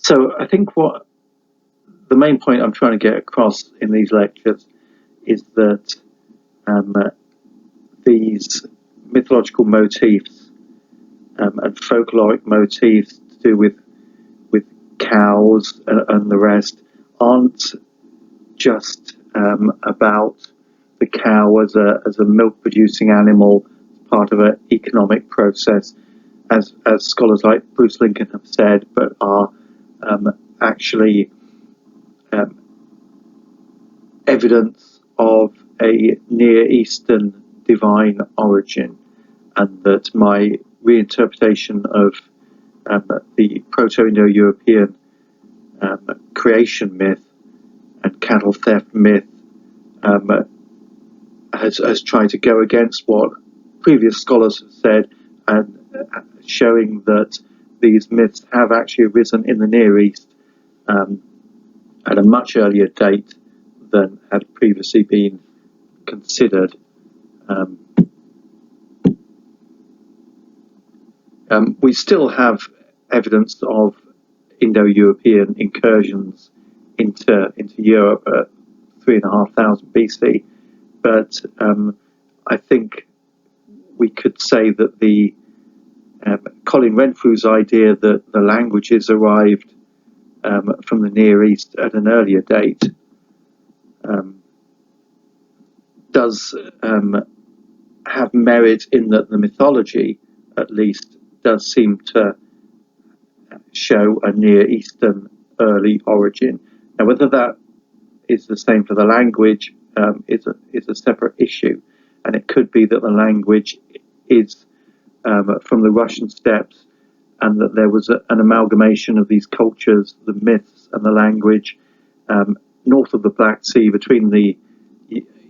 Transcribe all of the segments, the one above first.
So I think what the main point I'm trying to get across in these lectures is that these mythological motifs and folkloric motifs to do with cows and the rest aren't just about the cow as a milk producing animal, part of an economic process, as scholars like Bruce Lincoln have said, but are actually evidence of a Near Eastern divine origin, and that my reinterpretation of the Proto-Indo-European creation myth and cattle theft myth has tried to go against what previous scholars have said, and showing that these myths have actually arisen in the Near East at a much earlier date than had previously been considered. We still have evidence of Indo-European incursions into Europe at 3,500 BC, but I think we could say that the Colin Renfrew's idea that the languages arrived from the Near East at an earlier date does have merit in that the mythology, at least, does seem to show a Near Eastern early origin. Now, whether that is the same for the language is a separate issue, and it could be that the language is from the Russian steppes, and that there was an amalgamation of these cultures, the myths and the language, north of the Black Sea, between the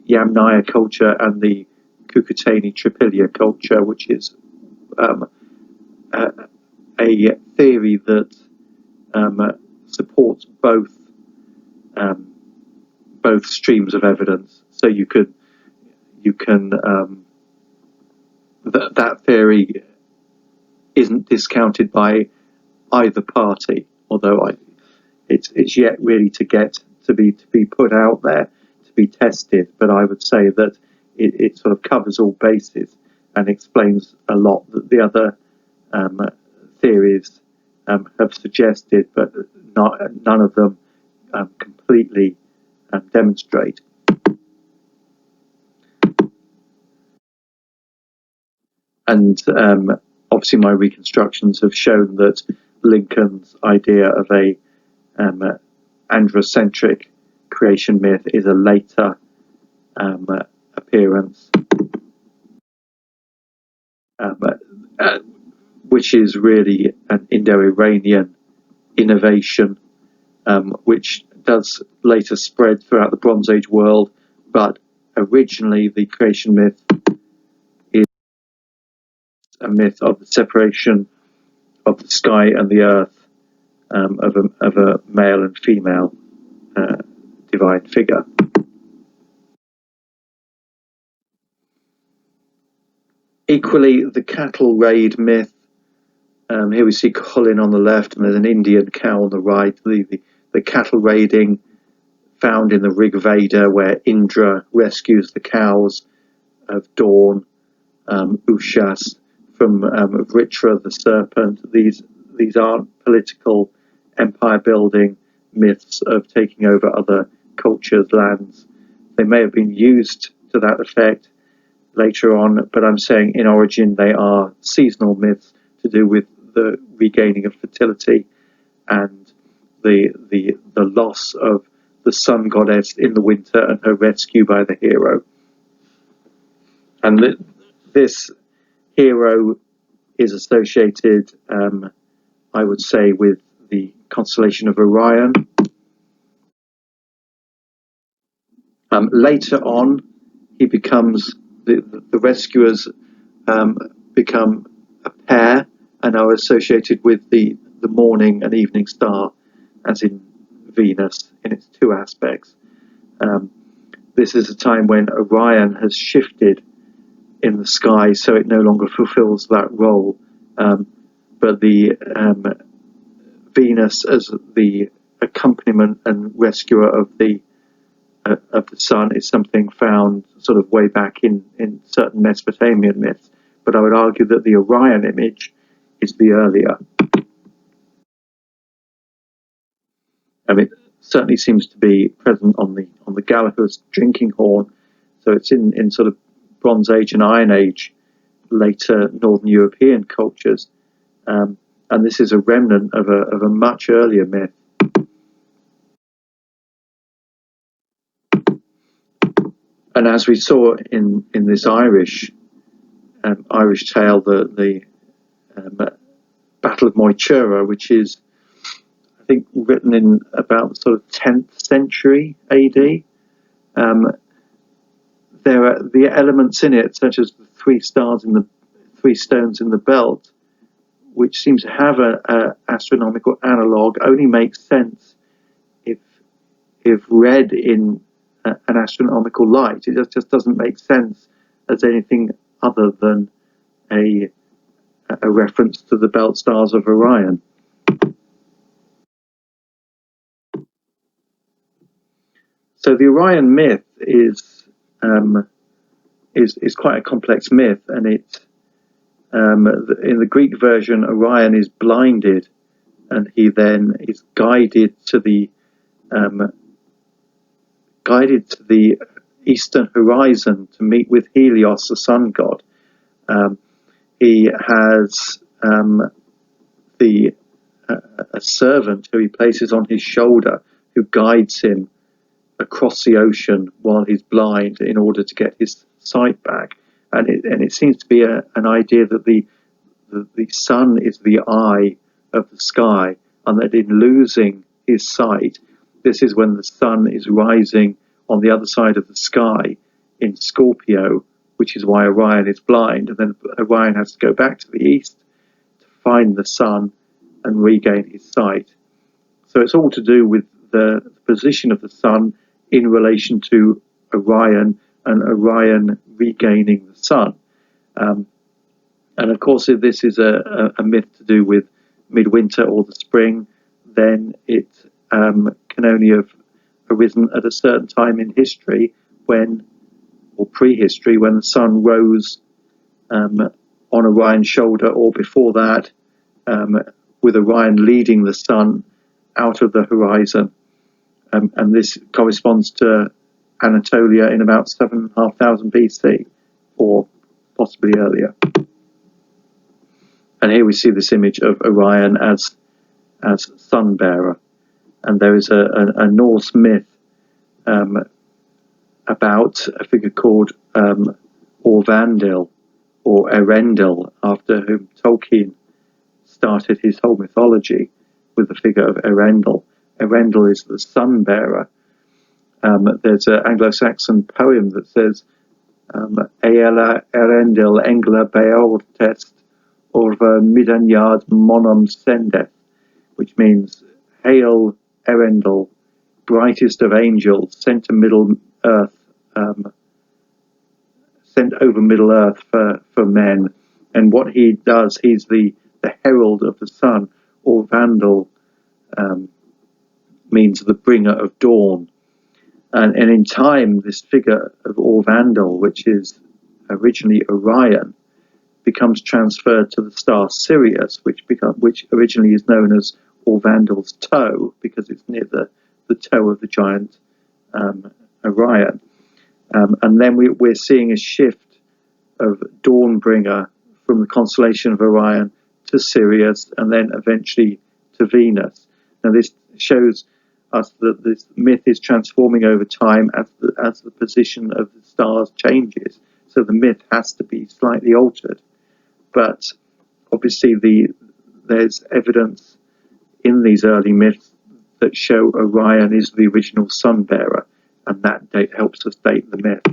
Yamnaya culture and the Kukutani Tripilia culture, which is a theory that supports both streams of evidence. So you can that theory isn't discounted by either party, although it's yet really to be put out there to be tested. But I would say that it sort of covers all bases and explains a lot that the other theories have suggested, but none of them completely demonstrate. And obviously my reconstructions have shown that Lincoln's idea of a androcentric creation myth is a later appearance, which is really an Indo-Iranian innovation, which does later spread throughout the Bronze Age world, but originally the creation myth is a myth of the separation of the sky and the earth, of a male and female divine figure. Equally, the cattle raid myth. Here we see Colin on the left, and there's an Indian cow on the right. The cattle raiding found in the Rig Veda, where Indra rescues the cows of dawn, Ushas, from Vritra the serpent. These aren't political empire building myths of taking over other cultures' lands. They may have been used to that effect later on, but I'm saying in origin they are seasonal myths to do with the regaining of fertility and the loss of the sun goddess in the winter and her rescue by the hero. And this hero is associated, I would say, with the constellation of Orion. Later on, he becomes the rescuers become a pair and are associated with the morning and evening star, as in Venus in its two aspects. This is a time when Orion has shifted in the sky, so it no longer fulfills that role. But the Venus as the accompaniment and rescuer of the sun is something found sort of way back in certain Mesopotamian myths, but I would argue that the Orion image is the earlier. It certainly seems to be present on the Galapagos drinking horn, so it's in sort of Bronze Age and Iron Age, later Northern European cultures, and this is a remnant of a much earlier myth. And as we saw in this Irish tale, the Battle of Moytura, which is, I think, written in about the sort of 10th century AD. There are the elements in it, such as the three stones in the belt, which seems to have a astronomical analogue, only makes sense if read in an astronomical light. It just doesn't make sense as anything other than a reference to the belt stars of Orion. So the Orion myth is quite a complex myth, and it in the Greek version, Orion is blinded, and he then is guided to the eastern horizon to meet with Helios, the sun god. He has a servant who he places on his shoulder, who guides him across the ocean while he's blind in order to get his sight back. And it seems to be an idea that the sun is the eye of the sky, and that in losing his sight, this is when the sun is rising on the other side of the sky in Scorpio, which is why Orion is blind, and then Orion has to go back to the east to find the sun and regain his sight. So it's all to do with the position of the sun in relation to Orion, and Orion regaining the sun. And of course, if this is a myth to do with midwinter or the spring, then it can only have arisen at a certain time in history, or prehistory, when the sun rose on Orion's shoulder, or before that, with Orion leading the sun out of the horizon. And this corresponds to Anatolia in about 7,500 BC, or possibly earlier. And here we see this image of Orion as sun bearer. And there is a Norse myth about a figure called Orvandil, or Erendil, after whom Tolkien started his whole mythology, with the figure of Erendil. Erendil is the sun bearer. There's an Anglo-Saxon poem that says, Eela Erendil engla beortest orva midanyard monum sendeth, which means, Hail Erendil, brightest of angels, sent to Middle Earth, sent over Middle Earth for men. And what he does, he's the herald of the sun. Orvandil means the bringer of dawn. And in time, this figure of Orvandil, which is originally Orion, becomes transferred to the star Sirius, which originally is known as Orvandil's toe, because it's near the toe of the giant Orion. And then we're seeing a shift of Dawnbringer from the constellation of Orion to Sirius, and then eventually to Venus. Now this shows us that this myth is transforming over time as the position of the stars changes. So the myth has to be slightly altered. But obviously there's evidence in these early myths that show Orion is the original sun bearer, and that helps us date the myth.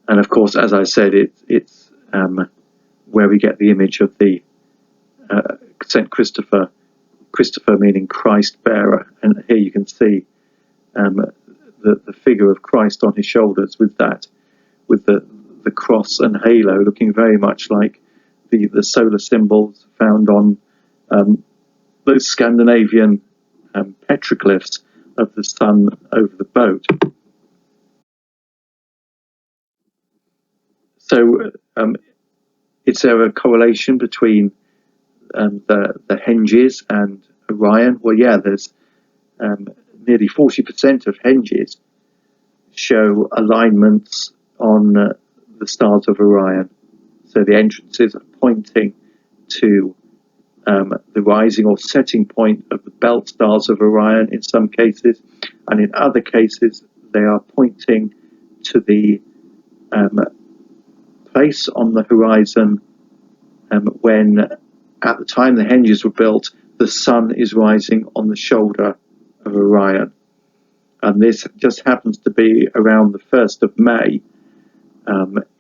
And of course, as I said, it's where we get the image of the St. Christopher meaning Christ bearer, and here you can see the figure of Christ on his shoulders with the cross and halo, looking very much like the solar symbols found on those Scandinavian petroglyphs of the sun over the boat. So, is there a correlation between the henges and Orion? Well, yeah, there's nearly 40% of henges show alignments on the stars of Orion. So the entrances are pointing to the rising or setting point of the belt stars of Orion in some cases, and in other cases they are pointing to the place on the horizon when, at the time the henges were built, the sun is rising on the shoulder of Orion. And this just happens to be around the 1st of May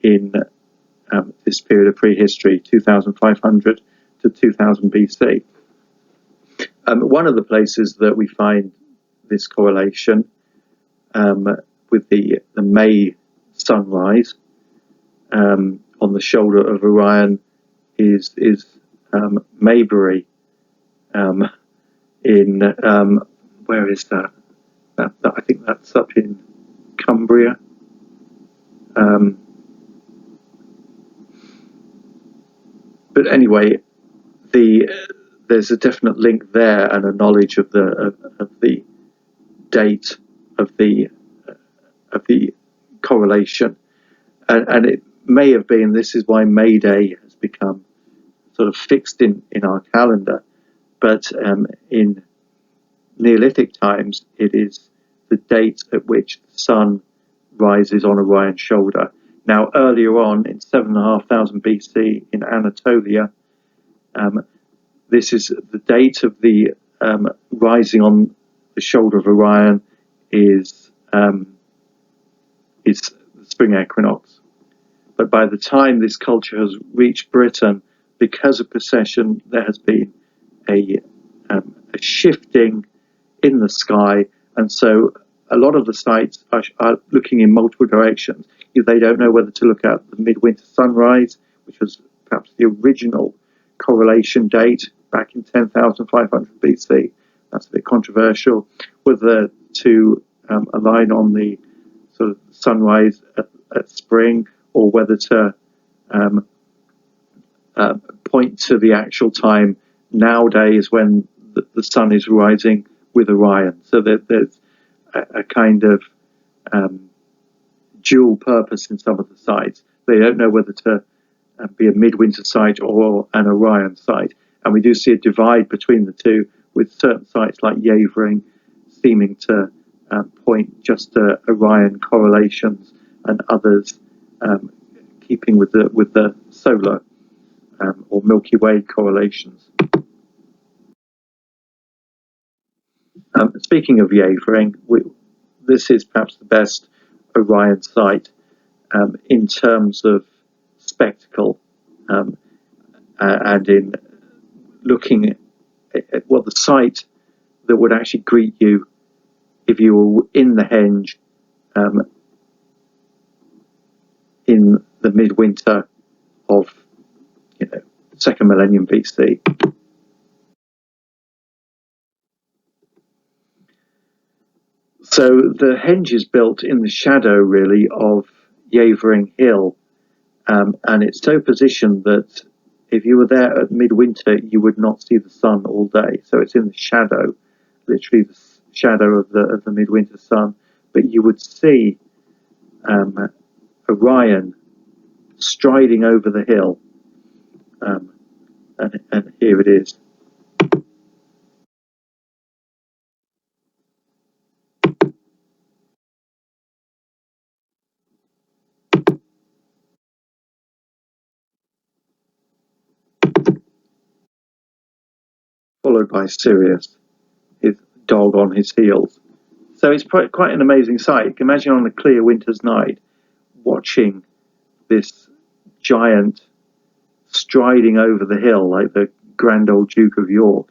in this period of prehistory, 2500 to 2000 BC. One of the places that we find this correlation with the May sunrise on the shoulder of Orion is Maybury in where is that? I think that's up in Cumbria. But anyway, there's a definite link there and a knowledge of the date of the correlation, and it may have been, this is why May Day has become sort of fixed in our calendar, but in Neolithic times it is the date at which the sun rises on Orion's shoulder. Now, earlier on in 7,500 BC in Anatolia, this is the date of the rising on the shoulder of Orion is the spring equinox. But by the time this culture has reached Britain, because of precession, there has been a shifting in the sky, and so a lot of the sites are looking in multiple directions. They don't know whether to look at the midwinter sunrise, which was perhaps the original correlation date back in 10,500 BC. That's a bit controversial. Whether to align on the sort of sunrise at spring, or whether to point to the actual time nowadays when the sun is rising with Orion. So that there's a kind of dual purpose in some of the sites. They don't know whether to be a midwinter site or an Orion site. And we do see a divide between the two, with certain sites like Yavering seeming to point just to Orion correlations, and others keeping with the solar or Milky Way correlations. Speaking of Yavering, this is perhaps the best Orion site in terms of spectacle, and in looking at the site that would actually greet you if you were in the henge in the midwinter of second millennium BC. So the henge is built in the shadow, really, of Yavering Hill, and it's so positioned that if you were there at midwinter, you would not see the sun all day. So it's in the shadow, literally the shadow of the midwinter sun. But you would see Orion striding over the hill, and here it is. Followed by Sirius, his dog on his heels. So it's quite an amazing sight. Imagine on a clear winter's night, watching this giant striding over the hill like the grand old Duke of York.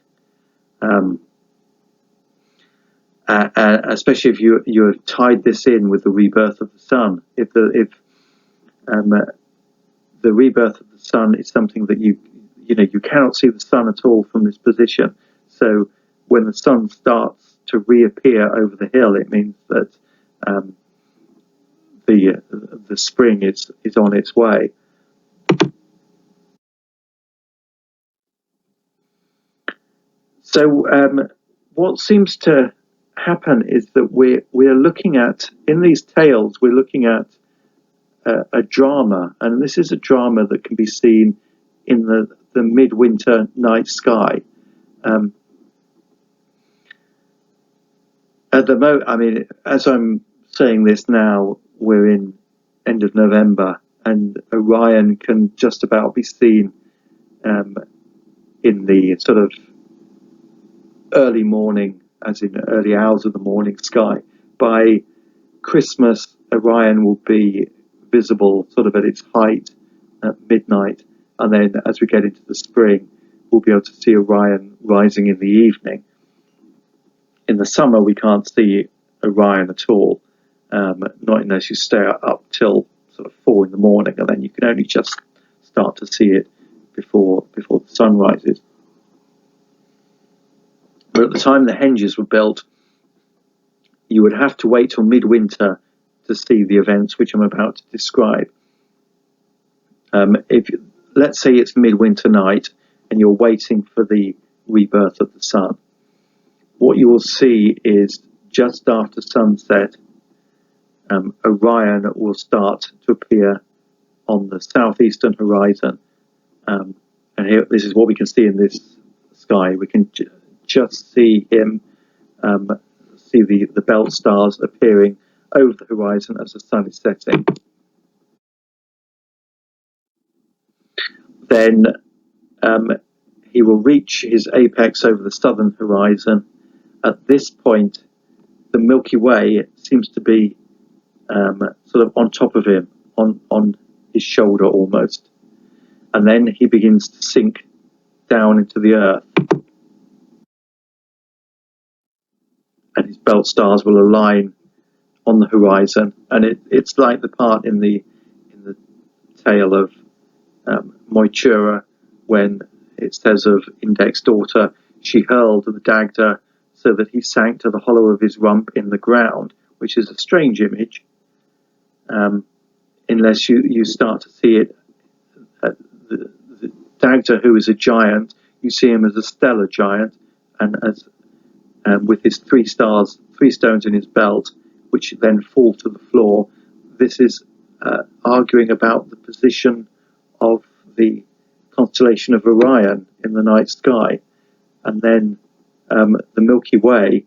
Especially if you have tied this in with the rebirth of the sun. If the rebirth of the sun is something that you cannot see the sun at all from this position. So when the sun starts to reappear over the hill, it means that um, the spring is on its way. So what seems to happen is that we're looking at, in these tales, we're looking at a drama, and this is a drama that can be seen in the midwinter night sky. Um, at the I mean, as I'm saying this now, we're in end of November, and Orion can just about be seen um, in the sort of early morning, as in early hours of the morning sky. By Christmas, Orion will be visible sort of at its height at midnight, and then as we get into the spring, we'll be able to see Orion rising in the evening. In the summer, we can't see Orion at all, not unless you stay up till sort of 4 in the morning, and then you can only just start to see it before the sun rises. But at the time the henges were built, you would have to wait till midwinter to see the events which I'm about to describe. If let's say it's midwinter night and you're waiting for the rebirth of the sun, what you will see is just after sunset, Orion will start to appear on the southeastern horizon. And here, this is what we can see in this sky. We can just see him, see the belt stars appearing over the horizon as the sun is setting. Then he will reach his apex over the southern horizon. At this point, the Milky Way seems to be sort of on top of him, on his shoulder almost. And then he begins to sink down into the earth. And his belt stars will align on the horizon. And it's like the part in the tale of Moitura, when it says of Indek's daughter, she hurled the Dagda so that he sank to the hollow of his rump in the ground, which is a strange image, unless you start to see it. The Dagda, who is a giant, you see him as a stellar giant, and as with his 3 stars, 3 stones in his belt, which then fall to the floor. This is arguing about the position of the constellation of Orion in the night sky. And then the Milky Way,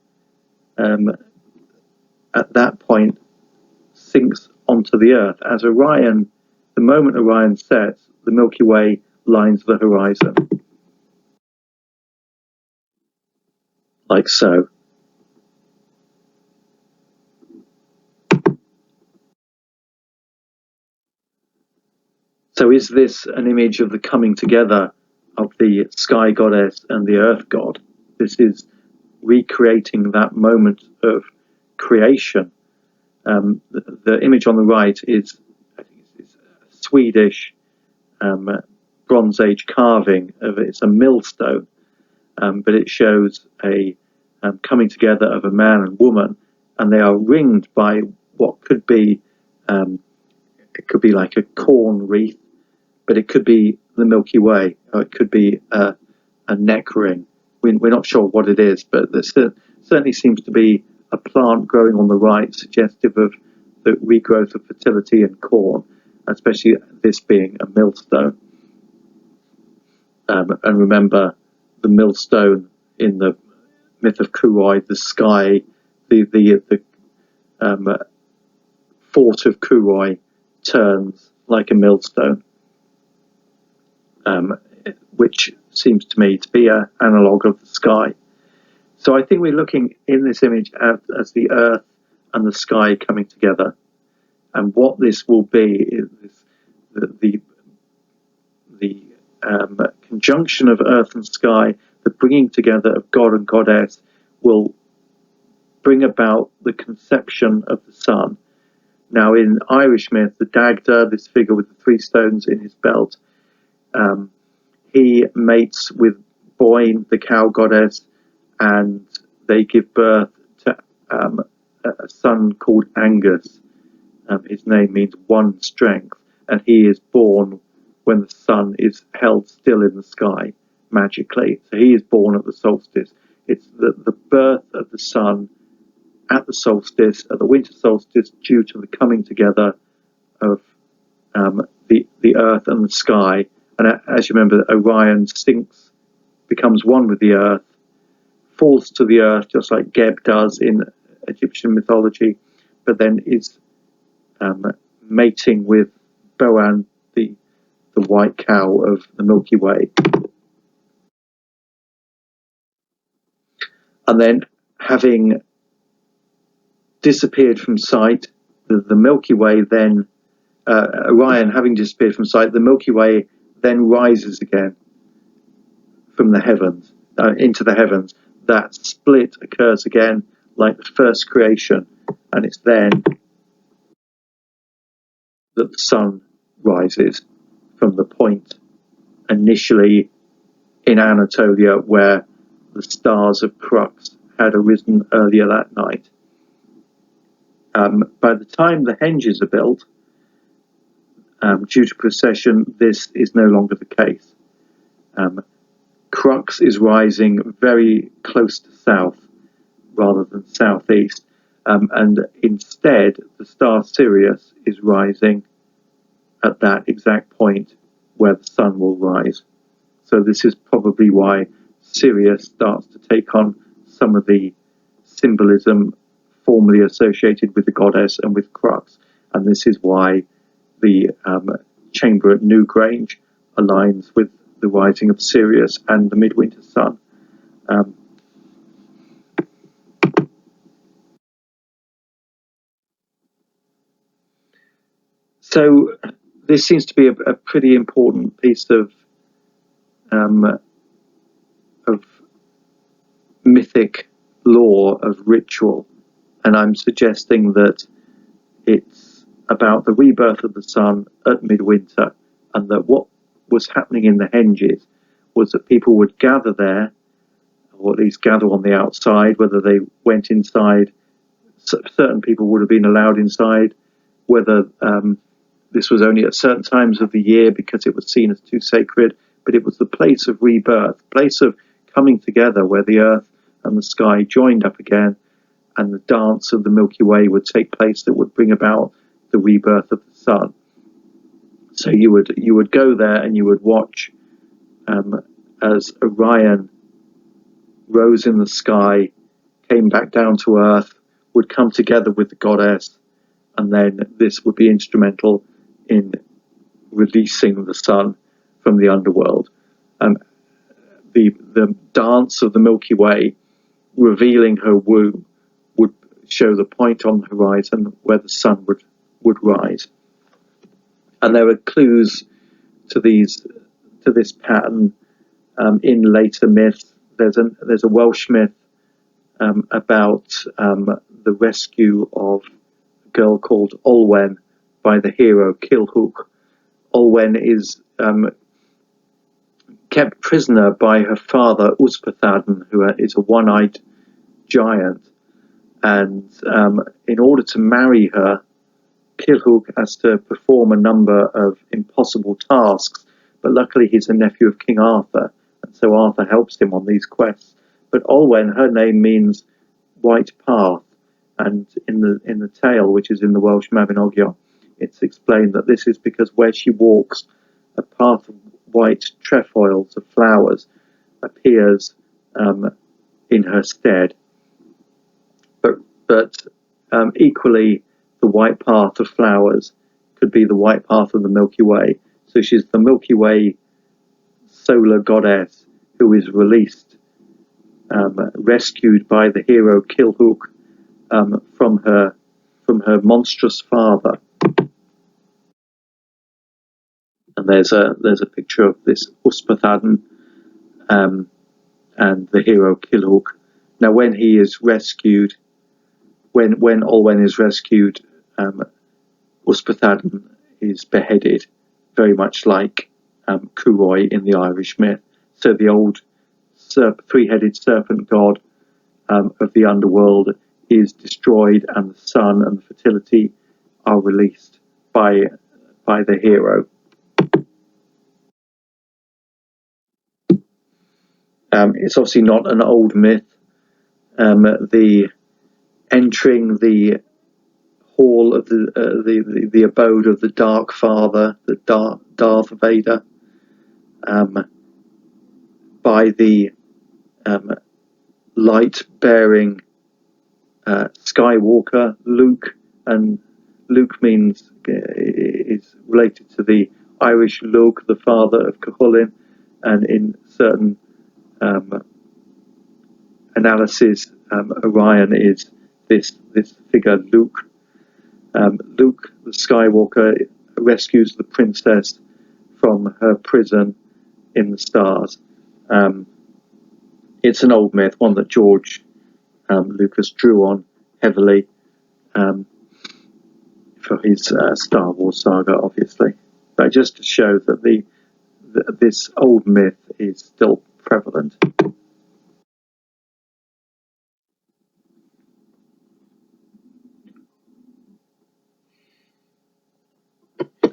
at that point, sinks onto the Earth. As Orion, the moment Orion sets, the Milky Way lines the horizon, like so. So is this an image of the coming together of the sky goddess and the earth god? This is recreating that moment of creation. The image on the right is, I think it's a Swedish Bronze Age carving of it. It's a millstone, but it shows a coming together of a man and woman, and they are ringed by what could be it could be like a corn wreath, but it could be the Milky Way, or it could be a neck ring. We're not sure what it is, but there certainly seems to be a plant growing on the right, suggestive of the regrowth of fertility in corn, especially this being a millstone. And remember, the millstone in the myth of Kuroi, the sky, the fort of Kuroi turns like a millstone, which seems to me to be an analogue of the sky. So I think we're looking in this image as the earth and the sky coming together. And what this will be is the conjunction of earth and sky, the bringing together of God and goddess, will bring about the conception of the sun. Now, in Irish myth, the Dagda, this figure with the 3 stones in his belt, he mates with Boyne, the cow goddess, and they give birth to a son called Angus. His name means one strength, and he is born when the sun is held still in the sky magically. So he is born at the solstice. It's the birth of the sun at the solstice, at the winter solstice, due to the coming together of the earth and the sky. And as you remember, Orion sinks, becomes one with the earth, falls to the earth just like Geb does in Egyptian mythology, but then is mating with Boan, the white cow of the Milky Way. And then, having disappeared from sight, the Milky Way then, Orion having disappeared from sight, the Milky Way then rises again from the heavens, into the heavens. That split occurs again like the first creation, and it's then that the sun rises from the point initially in Anatolia where the stars of Crux had arisen earlier that night. By the time the henges are built, due to precession, this is no longer the case. Crux is rising very close to south rather than southeast, and instead the star Sirius is rising at that exact point where the sun will rise. So this is probably why Sirius starts to take on some of the symbolism formerly associated with the goddess and with Crux, and this is why the chamber at Newgrange aligns with the rising of Sirius and the midwinter sun. So this seems to be a pretty important piece of mythic lore, of ritual, and I'm suggesting that it's about the rebirth of the sun at midwinter, and that what was happening in the henges was that people would gather there, or at least gather on the outside. Whether they went inside, certain people would have been allowed inside, whether this was only at certain times of the year because it was seen as too sacred, but it was the place of rebirth, place of coming together where the earth and the sky joined up again, and the dance of the Milky Way would take place that would bring about the rebirth of the sun. So you would go there and you would watch as Orion rose in the sky, came back down to earth, would come together with the goddess, and then this would be instrumental in releasing the sun from the underworld. The dance of the Milky Way, revealing her womb, would show the point on the horizon where the sun would rise. And there are clues to this pattern in later myths. There's a Welsh myth about the rescue of a girl called Olwen by the hero Culhwch. Olwen is kept prisoner by her father Ysbyddaden, who is a one-eyed giant, and in order to marry her, Culhwch has to perform a number of impossible tasks, but luckily he's a nephew of King Arthur, and so Arthur helps him on these quests. But Olwen, her name means white path, and in the tale, which is in the Welsh Mabinogion, it's explained that this is because where she walks, a path of white trefoils of flowers appears in her stead. But equally, the white path of flowers could be the white path of the Milky Way. So she's the Milky Way solar goddess who is released, rescued by the hero Culhwch from her monstrous father. And there's a picture of this Ysbyddaden and the hero Culhwch. Now, when he is rescued, when Olwen is rescued, Ysbyddaden is beheaded, very much like Cwroi in the Irish myth. So the old three-headed serpent god of the underworld is destroyed, and the sun and the fertility are released by the hero. It's obviously not an old myth. The entering the hall of the abode of the Dark Father, the Darth Vader, by the light-bearing Skywalker, Luke, and Luke is related to the Irish Lug, the father of Cuchulainn, and in certain analysis, Orion is this figure, Luke. Luke, the Skywalker, rescues the princess from her prison in the stars. It's an old myth, one that George Lucas drew on heavily for his Star Wars saga, obviously. But just to show that this old myth is still prevalent.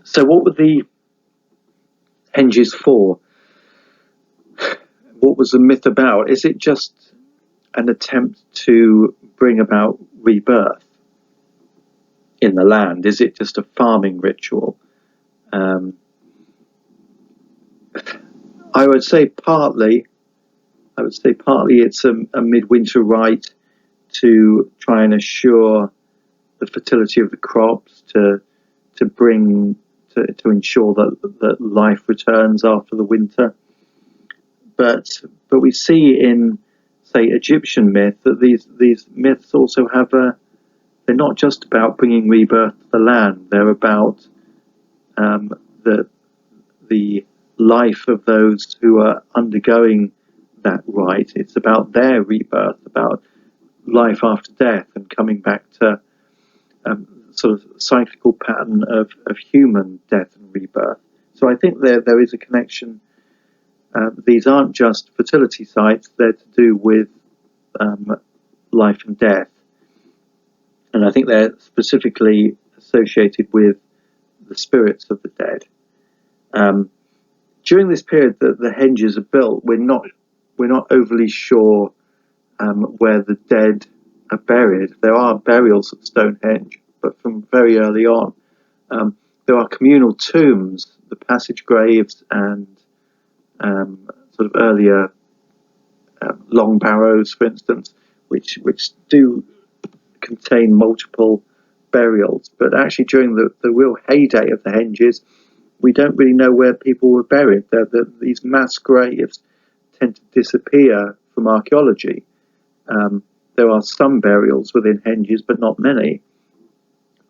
So what were the henges for? What was the myth about? Is it just an attempt to bring about rebirth in the land? Is it just a farming ritual? I would say partly it's a midwinter rite to try and assure the fertility of the crops, to ensure that life returns after the winter. But we see in, say, Egyptian myth that these myths also have they're not just about bringing rebirth to the land. They're about the life of those who are undergoing that rite. It's about their rebirth, about life after death, and coming back to sort of cyclical pattern of human death and rebirth. So I think there is a connection. These aren't just fertility sites; they're to do with life and death, and I think they're specifically associated with the spirits of the dead. During this period that the henges are built, we're not overly sure where the dead are buried. There are burials at Stonehenge, but from very early on, there are communal tombs, the passage graves, and sort of earlier long barrows, for instance, which do contain multiple burials. But actually, during the real heyday of the henges, we don't really know where people were buried. These mass graves tend to disappear from archaeology. There are some burials within henges, but not many.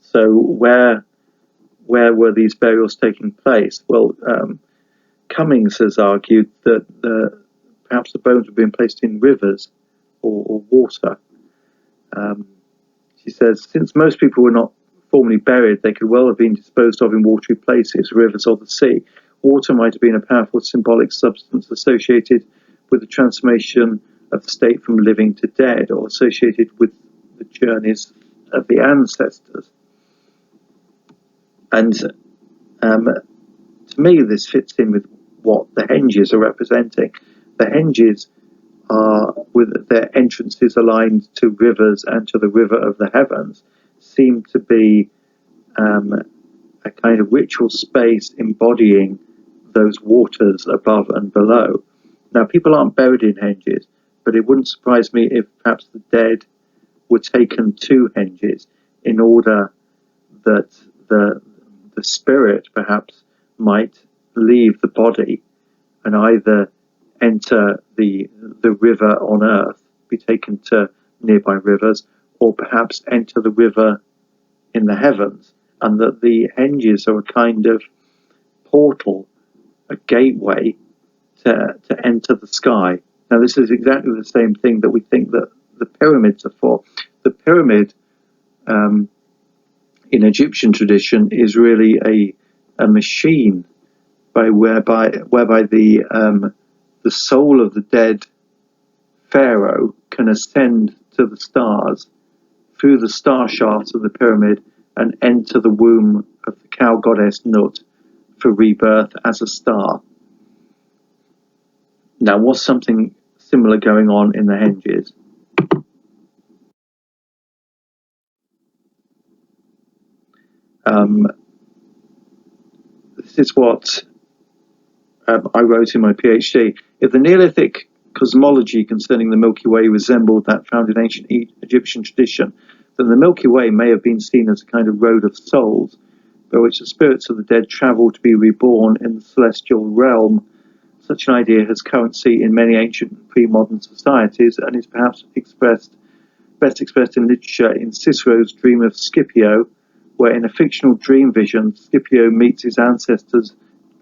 So where were these burials taking place? Well, Cummings has argued that perhaps the bones were being placed in rivers or water. She says, since most people were not formally buried, they could well have been disposed of in watery places, rivers or the sea. Water might have been a powerful symbolic substance associated with the transformation of the state from living to dead, or associated with the journeys of the ancestors. And to me, this fits in with what the henges are representing. The henges are, with their entrances aligned to rivers and to the river of the heavens, seem to be a kind of ritual space embodying those waters above and below. Now, people aren't buried in henges, but it wouldn't surprise me if perhaps the dead were taken to henges in order that the spirit perhaps might leave the body and either enter the river on earth, be taken to nearby rivers, or perhaps enter the river in the heavens, and that the henges are a kind of portal, a gateway to enter the sky. Now, this is exactly the same thing that we think that the pyramids are for. The pyramid in Egyptian tradition is really a machine whereby the soul of the dead pharaoh can ascend to the stars through the star shafts of the pyramid and enter the womb of the cow goddess Nut for rebirth as a star. Now, was something similar going on in the Henges? This is what I wrote in my PhD. If the Neolithic cosmology concerning the Milky Way resembled that found in ancient Egyptian tradition, then the Milky Way may have been seen as a kind of road of souls, by which the spirits of the dead travel to be reborn in the celestial realm. Such an idea has currency in many ancient and pre-modern societies, and is perhaps best expressed in literature in Cicero's Dream of Scipio, where in a fictional dream vision, Scipio meets his ancestors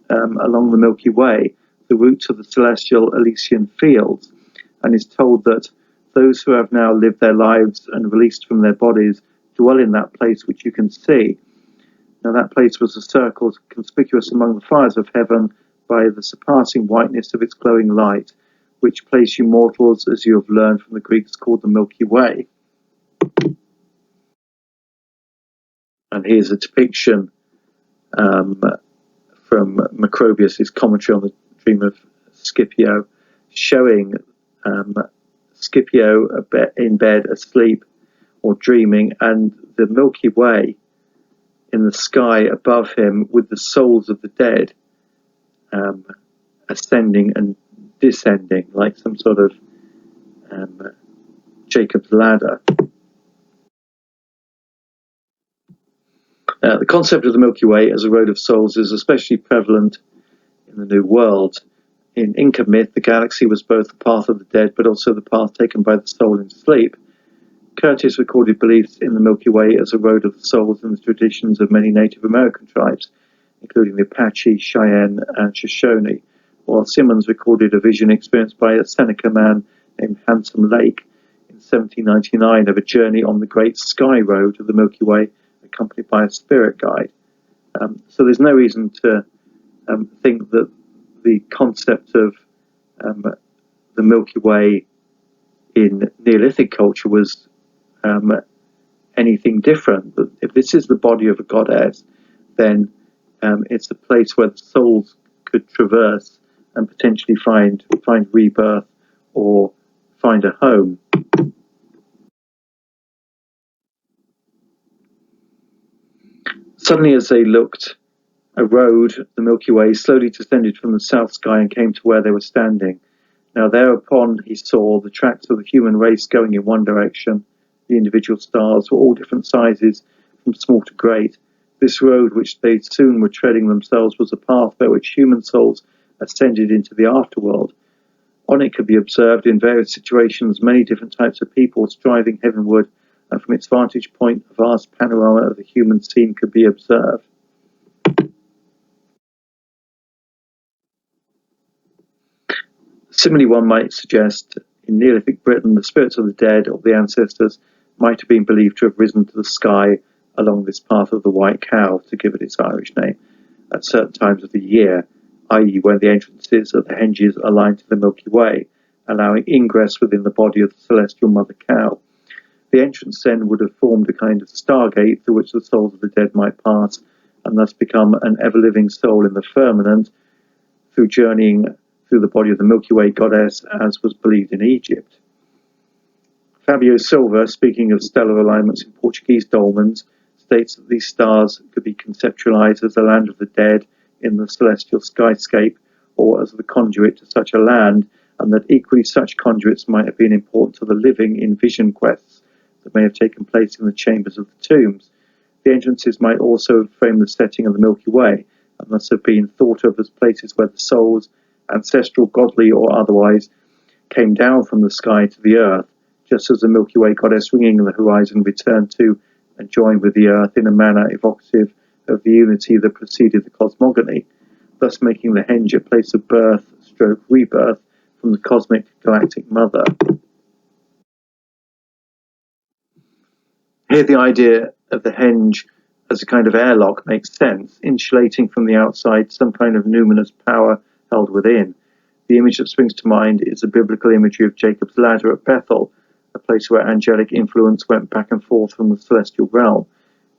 along the Milky Way, the route to the celestial Elysian fields, and is told that those who have now lived their lives and released from their bodies dwell in that place which you can see. Now that place was a circle conspicuous among the fires of heaven by the surpassing whiteness of its glowing light, which place you mortals, as you have learned from the Greeks, called the Milky Way. And here's a depiction from Macrobius's commentary on the Dream of Scipio, showing Scipio in bed asleep or dreaming, and the Milky Way in the sky above him with the souls of the dead ascending and descending like some sort of Jacob's ladder. The concept of the Milky Way as a road of souls is especially prevalent in the New World. In Inca myth, the galaxy was both the path of the dead, but also the path taken by the soul in sleep. Curtis recorded beliefs in the Milky Way as a road of the souls in the traditions of many Native American tribes, including the Apache, Cheyenne, and Shoshone, while Simmons recorded a vision experienced by a Seneca man named Handsome Lake in 1799 of a journey on the Great Sky Road of the Milky Way, accompanied by a spirit guide. So there's no reason to think that the concept of the Milky Way in Neolithic culture was anything different. But if this is the body of a goddess, then it's a place where the souls could traverse and potentially find rebirth or find a home. Suddenly, as they looked, a road, the Milky Way, slowly descended from the south sky and came to where they were standing. Now thereupon he saw the tracks of the human race going in one direction. The individual stars were all different sizes, from small to great. This road, which they soon were treading themselves, was a path by which human souls ascended into the afterworld. On it could be observed in various situations many different types of people striving heavenward, and from its vantage point a vast panorama of the human scene could be observed. Similarly, one might suggest in Neolithic Britain the spirits of the dead, of the ancestors, might have been believed to have risen to the sky along this path of the White Cow, to give it its Irish name, at certain times of the year, i.e. when the entrances of the Henges aligned to the Milky Way, allowing ingress within the body of the celestial Mother Cow. The entrance then would have formed a kind of stargate through which the souls of the dead might pass, and thus become an ever-living soul in the firmament, through journeying through the body of the Milky Way goddess, as was believed in Egypt. Fabio Silva, speaking of stellar alignments in Portuguese dolmens, states that these stars could be conceptualized as the land of the dead in the celestial skyscape, or as the conduit to such a land, and that equally such conduits might have been important to the living in vision quests that may have taken place in the chambers of the tombs. The entrances might also frame the setting of the Milky Way, and thus have been thought of as places where the souls, ancestral, godly, or otherwise, came down from the sky to the earth, just as the Milky Way goddess ringing the horizon returned to and joined with the earth in a manner evocative of the unity that preceded the cosmogony, thus making the Henge a place of birth stroke rebirth from the cosmic galactic mother. Here the idea of the Henge as a kind of airlock makes sense, insulating from the outside some kind of numinous power held within. The image that springs to mind is the biblical imagery of Jacob's ladder at Bethel, a place where angelic influence went back and forth from the celestial realm.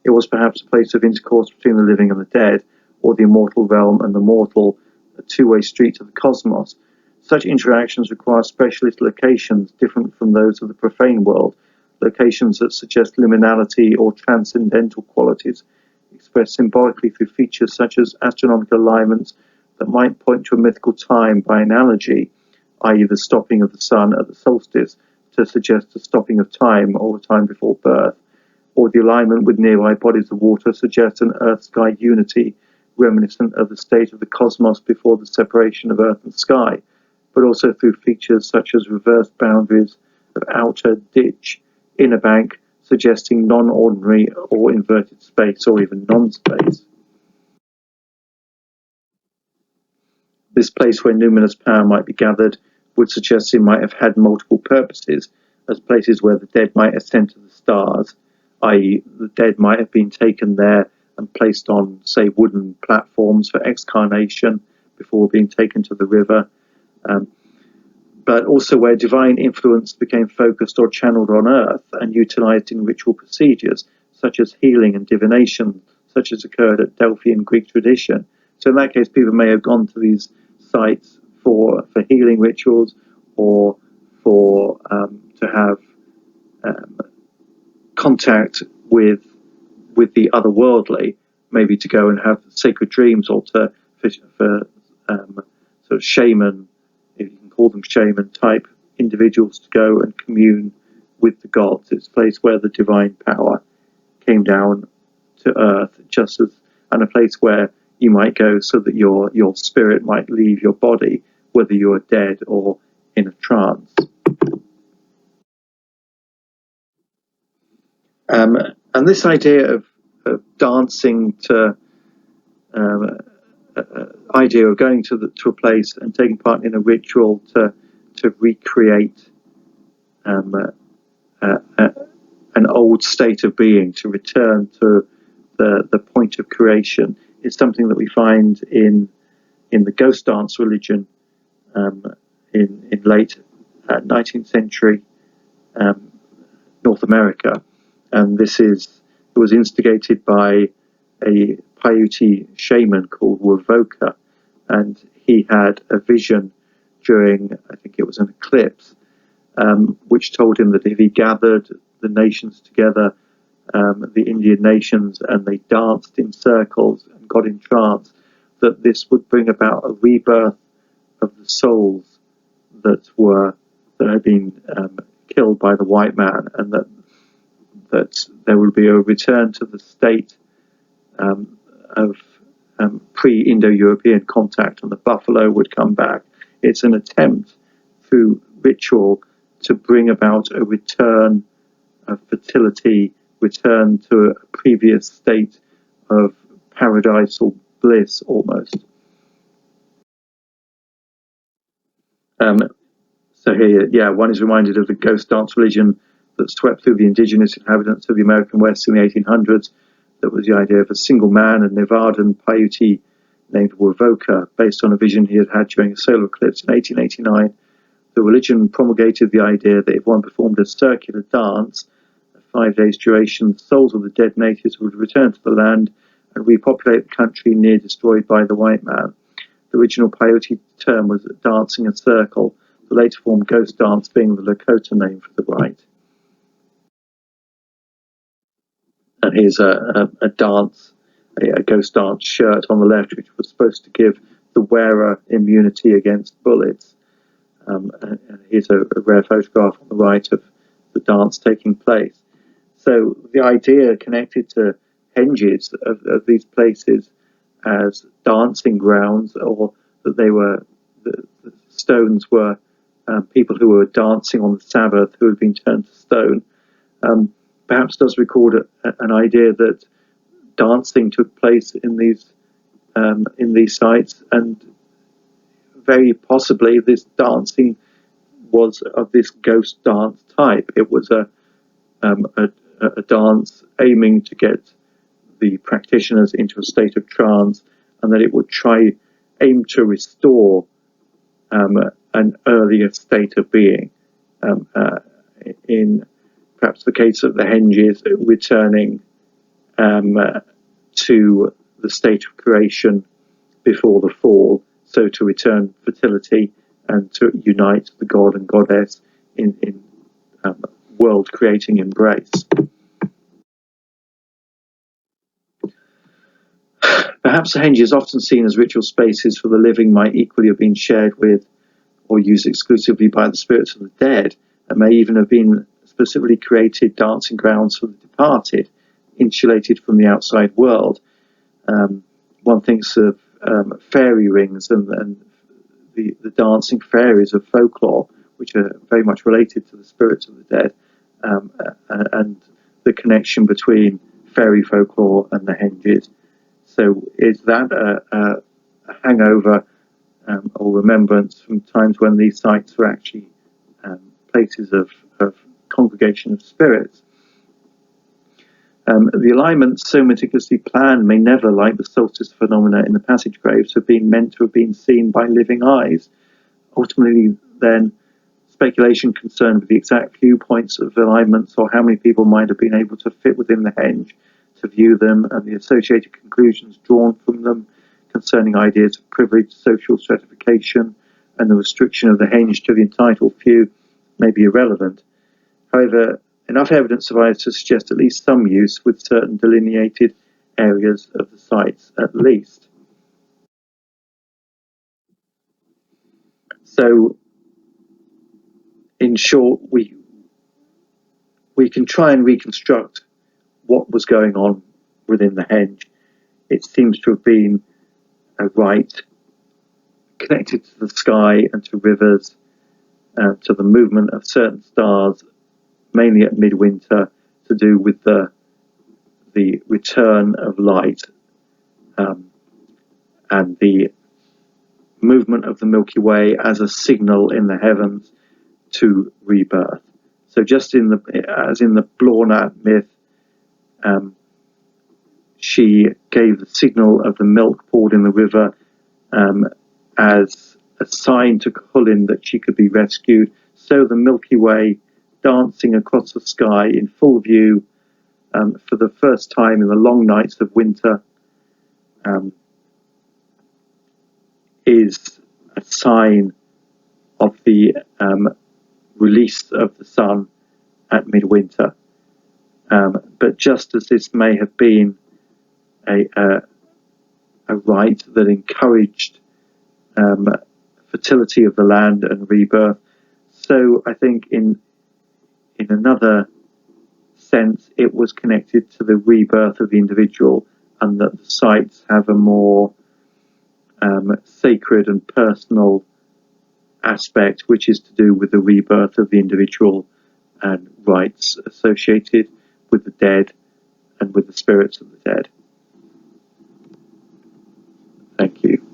It was perhaps a place of intercourse between the living and the dead, or the immortal realm and the mortal, a two-way street to the cosmos. Such interactions require specialist locations different from those of the profane world, locations that suggest liminality or transcendental qualities, expressed symbolically through features such as astronomical alignments that might point to a mythical time by analogy, i.e. the stopping of the sun at the solstice to suggest the stopping of time or the time before birth, or the alignment with nearby bodies of water suggests an earth-sky unity reminiscent of the state of the cosmos before the separation of earth and sky, but also through features such as reversed boundaries of outer ditch, inner bank, suggesting non-ordinary or inverted space or even non-space. This place where numinous power might be gathered would suggest it might have had multiple purposes, as places where the dead might ascend to the stars, i.e. the dead might have been taken there and placed on, say, wooden platforms for excarnation before being taken to the river, but also where divine influence became focused or channeled on earth and utilized in ritual procedures, such as healing and divination, such as occurred at Delphi in Greek tradition. So in that case, people may have gone to these sites for healing rituals, or for to have contact with the otherworldly, maybe to go and have sacred dreams, or for sort of shaman, if you can call them shaman type individuals, to go and commune with the gods. It's a place where the divine power came down to earth, just as, and a place where you might go so that your spirit might leave your body, whether you're dead or in a trance. And this idea of dancing to idea of going to a place and taking part in a ritual to recreate an old state of being, to return to the point of creation, is something that we find in the ghost dance religion in late 19th century North America. And it was instigated by a Paiute shaman called Wovoka, and he had a vision during, I think it was an eclipse, which told him that if he gathered the nations together, the Indian nations, and they danced in circles and got in trance, that this would bring about a rebirth of the souls that had been killed by the white man, and that there would be a return to the state of pre-Indo-European contact, and the buffalo would come back. It's an attempt through ritual to bring about a return of fertility, return to a previous state of paradisal bliss almost. So here, one is reminded of the ghost dance religion that swept through the indigenous inhabitants of the American West in the 1800s. That was the idea of a single man, a Nevadan Paiute named Wovoka, based on a vision he had during a solar eclipse in 1889. The religion promulgated the idea that if one performed a circular dance of 5 days' duration, the souls of the dead natives would return to the land and repopulate the country near destroyed by the white man. The original Paiute term was dancing a circle, the later form ghost dance being the Lakota name for the rite. And here's a ghost dance shirt on the left, which was supposed to give the wearer immunity against bullets. And here's a rare photograph on the right of the dance taking place. So the idea connected to henges of these places as dancing grounds, or that the stones were people who were dancing on the Sabbath who had been turned to stone, perhaps does record an idea that dancing took place in these sites, and very possibly this dancing was of this ghost dance type. It was a dance aiming to get the practitioners into a state of trance, and that it would aim to restore an earlier state of being. In perhaps the case of the henges, returning to the state of creation before the fall, so to return fertility and to unite the god and goddess in world-creating embrace. Perhaps the henges, often seen as ritual spaces for the living, might equally have been shared with or used exclusively by the spirits of the dead, and may even have been specifically created dancing grounds for the departed, insulated from the outside world. One thinks of fairy rings and the dancing fairies of folklore, which are very much related to the spirits of the dead, and the connection between fairy folklore and the henges. So is that a hangover or remembrance from times when these sites were actually places of congregation of spirits? The alignments so meticulously planned may never, like the solstice phenomena in the passage graves, have been meant to have been seen by living eyes. Ultimately, then, speculation concerned with the exact viewpoints of alignments or how many people might have been able to fit within the henge to view them, and the associated conclusions drawn from them concerning ideas of privilege, social stratification, and the restriction of the henge to the entitled few may be irrelevant. However, enough evidence survives to suggest at least some use with certain delineated areas of the sites, at least. So, in short, we can try and reconstruct what was going on within the henge. It seems to have been a rite connected to the sky and to rivers, to the movement of certain stars, mainly at midwinter, to do with the return of light and the movement of the Milky Way as a signal in the heavens to rebirth. So just as in the Blornat myth, she gave the signal of the milk poured in the river as a sign to Cuchulainn that she could be rescued. So the Milky Way dancing across the sky in full view for the first time in the long nights of winter is a sign of the release of the sun at midwinter. But just as this may have been a rite that encouraged fertility of the land and rebirth, so I think in another sense it was connected to the rebirth of the individual, and that the sites have a more sacred and personal aspect, which is to do with the rebirth of the individual and rites associated with the dead and with the spirits of the dead. Thank you.